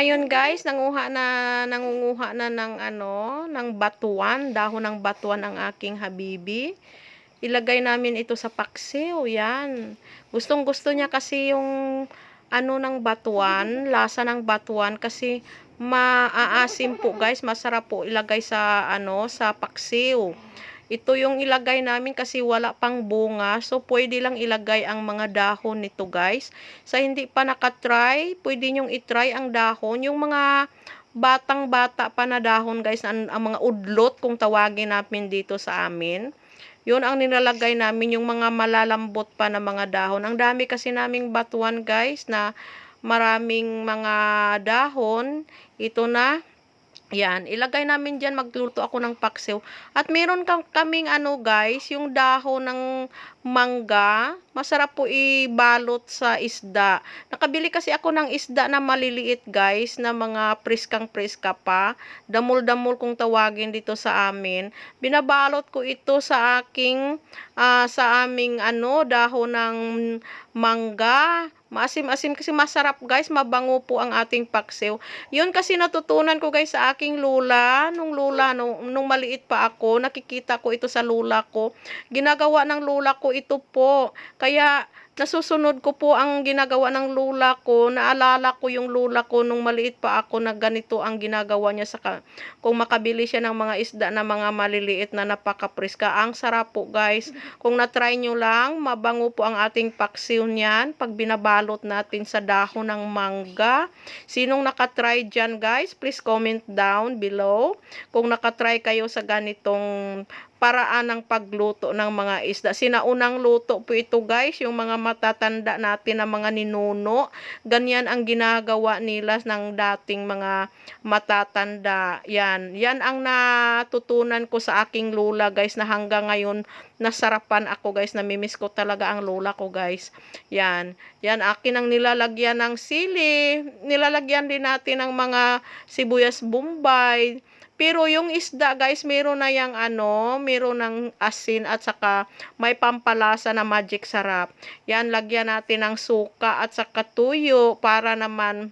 ngayon guys, nangunguha na ng ng batuan, dahon ng batuan ang aking habibi. Ilagay namin ito sa paksiw, yan. Gustong-gusto niya kasi yung ng batuan, lasa ng batuan kasi maaasim po guys, masarap po ilagay sa sa paksiw. Ito yung ilagay namin kasi wala pang bunga. So, pwede lang ilagay ang mga dahon nito, guys. Sa hindi pa nakatry, pwede nyong itry ang dahon. Yung mga batang-bata pa na dahon, guys, ang mga udlot, kung tawagin namin dito sa amin. Yun ang nilalagay namin, yung mga malalambot pa na mga dahon. Ang dami kasi naming batuan, guys, na maraming mga dahon. Ito na. Yan, ilagay namin diyan, magluto ako ng paksiw. At meron kaming guys, yung dahon ng mangga, masarap po ibalot sa isda. Nakabili kasi ako ng isda na maliliit guys, na mga priskang-priska pa. Damol-damol kung tawagin dito sa amin. Binabalot ko ito sa sa aming dahon ng mangga. Maasim-asim kasi masarap guys, mabango po ang ating paksiw. Yun kasi natutunan ko guys sa aking lula, nung maliit pa ako, nakikita ko ito sa lula ko. Ginagawa ng lula ko ito po. Kaya nasusunod ko po ang ginagawa ng lula ko. Naalala ko yung lula ko nung maliit pa ako na ganito ang ginagawa niya kung makabili siya ng mga isda na mga maliliit na napaka-priska. Ang sarap po guys. Kung na-try nyo lang, mabango po ang ating paksiw niyan pag binabalot natin sa dahon ng mangga. Sinong nakatry dyan guys, please comment down below kung nakatry kayo sa ganitong paraan ng pagluto ng mga isda. Sinaunang luto po ito guys, yung mga matatanda natin na mga ninuno. Ganyan ang ginagawa nila ng dating mga matatanda. Yan ang natutunan ko sa aking lula guys, na hanggang ngayon nasarapan ako guys, namimiss ko talaga ang lula ko guys. Yan akin ang nilalagyan ng sili, nilalagyan din natin ng mga sibuyas bombay. Pero yung isda guys, meron na yang meron ng asin at saka may pampalasa na magic sarap. Yan, lagyan natin ng suka at saka tuyo para naman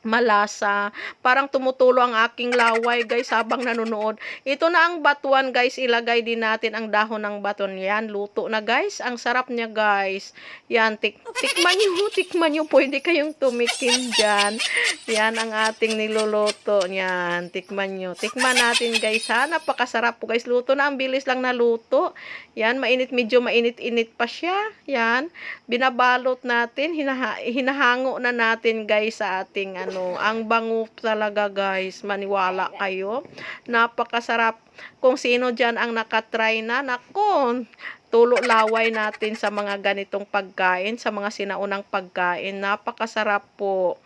malasa. Parang tumutulo ang aking laway guys habang nanonood. Ito na ang batuan guys, ilagay din natin ang dahon ng batuan. Yan, luto na guys. Ang sarap niya guys. Yan, tikman nyo, pwede kayong tumikim dyan. Yan ang ating niluluto. Yan, tikman nyo. Tikman natin guys ha, napakasarap po guys. Luto na, ang bilis lang na luto. Yan, medyo mainit-init pa siya. Yan, binabalot natin, hinahango na natin guys sa ating ang bango talaga guys, maniwala kayo, napakasarap. Kung sino dyan ang nakatry na, nako, tulo laway natin sa mga ganitong pagkain, sa mga sinaunang pagkain, napakasarap po.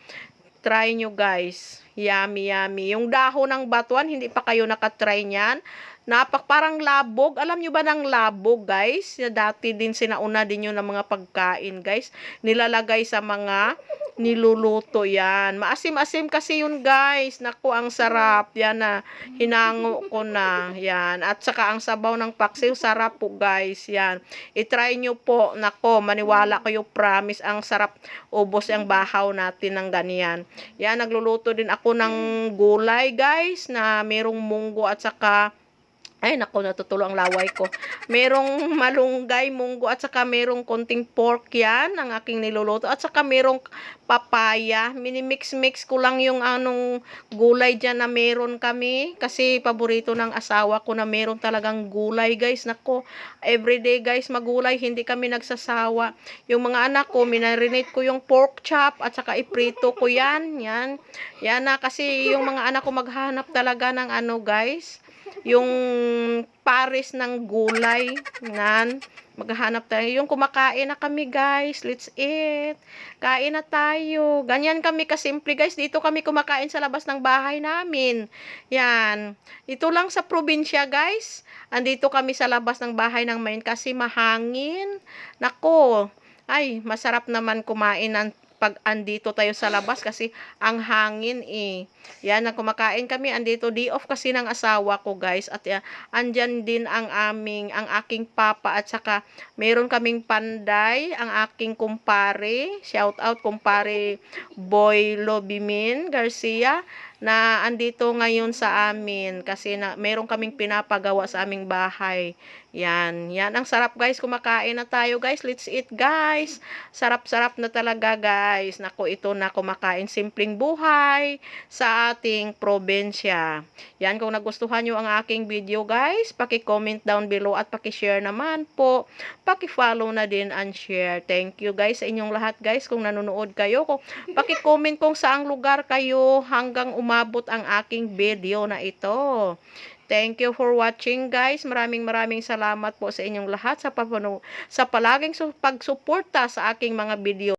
Try nyo guys, yummy yummy. Yung dahon ng batuan, hindi pa kayo nakatry nyan, parang labog. Alam nyo ba ng labog guys? Dati din sinauna din yun ng mga pagkain guys, nilalagay sa mga niluluto. Yan, maasim-asim kasi yun guys. Naku, ang sarap. Yan na, hinango ko na. Yan, at saka ang sabaw ng paksiw, sarap po guys. Yan, itry nyo po. Nako, maniwala kayo, promise, ang sarap. Ubos ang bahaw natin ng ganyan. Yan, nagluluto din ako ng gulay guys, na merong munggo at saka ay nako, natutulo ang laway ko. Merong malunggay, munggo at saka merong konting pork, yan ang aking niluluto. At saka merong papaya. Minimix-mix ko lang yung gulay dyan na meron kami. Kasi paborito ng asawa ko na meron talagang gulay guys. Nako, everyday guys magulay, hindi kami nagsasawa. Yung mga anak ko, minarinate ko yung pork chop at saka iprito ko yan. Yan na, kasi yung mga anak ko maghanap talaga ng guys, yung pares ng gulay. Nan, maghahanap tayo. Yung kumakain na kami guys, let's eat. Kain na tayo. Ganyan kami kasimple guys. Dito kami kumakain sa labas ng bahay namin. Yan. Ito lang sa probinsya guys. Andito kami sa labas ng bahay ng main kasi mahangin. Nako, ay masarap naman kumain ng pag andito tayo sa labas kasi ang hangin eh. Yan, na kumakain kami andito. Day off kasi ng asawa ko guys. At andyan din ang aking papa at saka meron kaming panday, ang aking kumpare. Shout out kumpare Boy Lobimin Garcia na andito ngayon sa amin kasi meron kaming pinapagawa sa aming bahay. Yan, yan ang sarap guys, kumakain na tayo guys. Let's eat guys. Sarap-sarap na talaga guys. Nako, ito na kumakain simpleng buhay sa ating probinsya. Yan, kung nagustuhan nyo ang aking video guys, paki-comment down below at paki-share naman po. Paki-follow na din and share. Thank you guys sa inyong lahat guys kung nanonood kayo. Paki-comment kung saang lugar kayo hanggang umabot ang aking video na ito. Thank you for watching guys. Maraming salamat po sa inyong lahat sa palaging pagsuporta sa aking mga video.